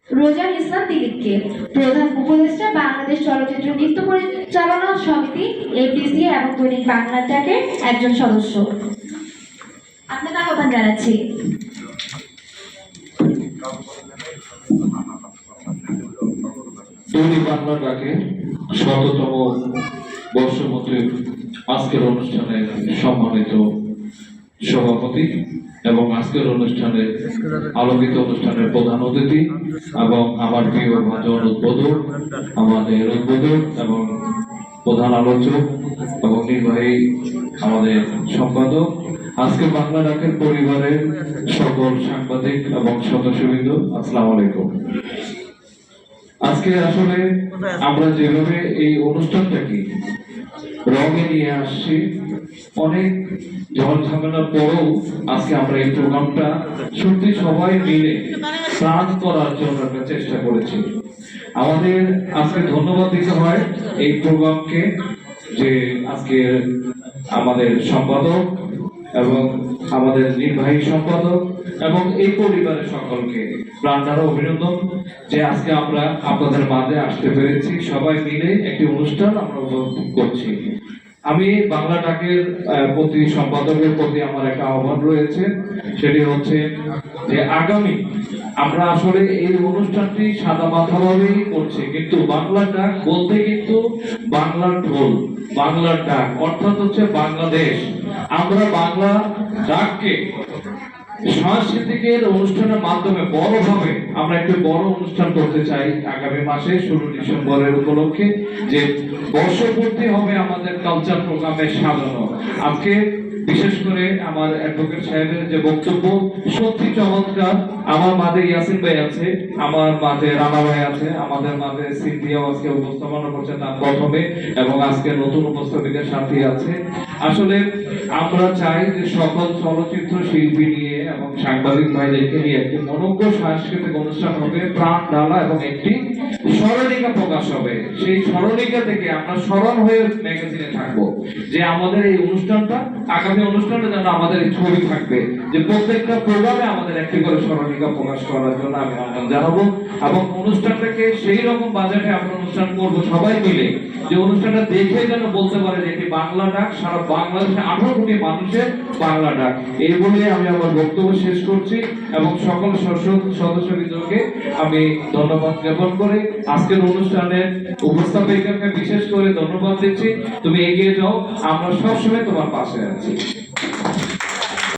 রোজান ইসলাম দিলীপকে, প্রধান উপদেষ্টা বাংলাদেশ চলচ্চিত্র নৃত্য পরিচালনা সমিতি এপিসি এবং দৈনিক বাংলা ডাকের একজন সদস্য। আপনাকে আহ্বান জানাচ্ছি। দৈনিক বাংলা ডাকে ১৭তম বর্ষপূর্তির আজকের অনুষ্ঠানে সম্মানিত সভাপতি এবং আজকের অনুষ্ঠানে আলোকিত অনুষ্ঠানের প্রধান অতিথি এবং আমার প্রিয় ভাজন উদ্বোধক, আমাদের উদ্বোধক এবং প্রধান আলোচক এবং নির্বাহী আমাদের সম্পাদক, আজকে বাংলা ডাকের পরিবারের সকল সাংবাদিক এবং সদস্যবৃন্দ, আসসালামু আলাইকুম। আজকে আসলে আমরা যেভাবে এই অনুষ্ঠানটাকে রঙে নিয়ে আসছি, অনেক ঝড় ঝামেলার পরেও আজকে আমরা এই প্রোগ্রামটা সত্যি সবাই মিলে প্রাণ করার জন্য একটা চেষ্টা করেছি। আমাদের আজকে ধন্যবাদ দিতে হয় এই প্রোগ্রামকে, যে আজকে আমাদের সম্পাদক এবং আমাদের নির্বাহী সম্পাদক এবং এই পরিবারের সকলকে প্রাণঢালা অভিনন্দন যে আজকে আমরা আপনাদের মাঝে আসতে পেরেছি। সবাই মিলে একটি অনুষ্ঠান আমরা উপভোগ করছি। আমি বাংলা ডাকের প্রতি সম্পাদকের প্রতি আমার একটা আহ্বান রয়েছে, সেটি হচ্ছে যে আগামী আমরা আসলে এই অনুষ্ঠানটি সাদা মাথাভাবেই করছি, কিন্তু বাংলা ডাক বলতে কিন্তু বাংলার ঢোল, বাংলার ডাক অর্থাৎ হচ্ছে বাংলাদেশ। আমরা বাংলা ডাককে সাংস্কৃতিকের অনুষ্ঠানের মাধ্যমে বড়ভাবে আমরা একটু বড় অনুষ্ঠান করতে চাই আগামী মাসে 16 ডিসেম্বরের উপলক্ষে, যে বর্ষপূর্তি হবে আমাদের কালচার প্রোগ্রামে সাজানো। আজকে বিশেষ করে আমার অ্যাডভোকেট সাহেবের যে বক্তব্য সত্যি চমৎকার। আমার মাঝে ইয়াসিন ভাই আছে, আমার মাঝে রানা ভাই আছে, আমাদের মাঝে সিন্ধিয়াও আজকে উপস্থাপনা করছে তার প্রথমে, এবং আজকে নতুন উপস্থাপিকার সাথী আছে। আসলে আমরা চাই যে সকল চলচ্চিত্র শিল্পী নিয়ে এবং সাংবাদিক ভাইদেরকে নিয়ে একটি মনোজ্ঞ সাংস্কৃতিক অনুষ্ঠান হবে, প্রাণ ঢালা, এবং একটি স্মরণিকা প্রকাশ হবে। সেই স্মরণিকা থেকে আমরা স্মরণ হয়ে ম্যাগাজিনে থাকবো, যে আমাদের এই অনুষ্ঠানটা আগামী অনুষ্ঠানে যেন আমাদের ছবি থাকবে, যে প্রত্যেকটা প্রোগ্রামে আমাদের একটি করে স্মরণিকা প্রকাশ করার জন্য আমি আহ্বান জানাবো। এবং অনুষ্ঠানটাকে সেই রকম বাজেটে আমরা অনুষ্ঠান করবো সবাই মিলে, যে অনুষ্ঠানটা দেখে যেন বলতে পারে যে এটি বাংলা ডাক, সারা বাংলাদেশে 18 কোটি মানুষের বাংলা ডাক। এই বলে আমি আমার বক্তব্য শেষ করছি এবং সকল সদস্যবৃন্দকে আমি ধন্যবাদ জ্ঞাপন করে আজকের অনুষ্ঠানের উপস্থাপিকাকে বিশেষ করে ধন্যবাদ দিচ্ছি। তুমি এগিয়ে যাও, আমরা সবসময় তোমার পাশে আছি।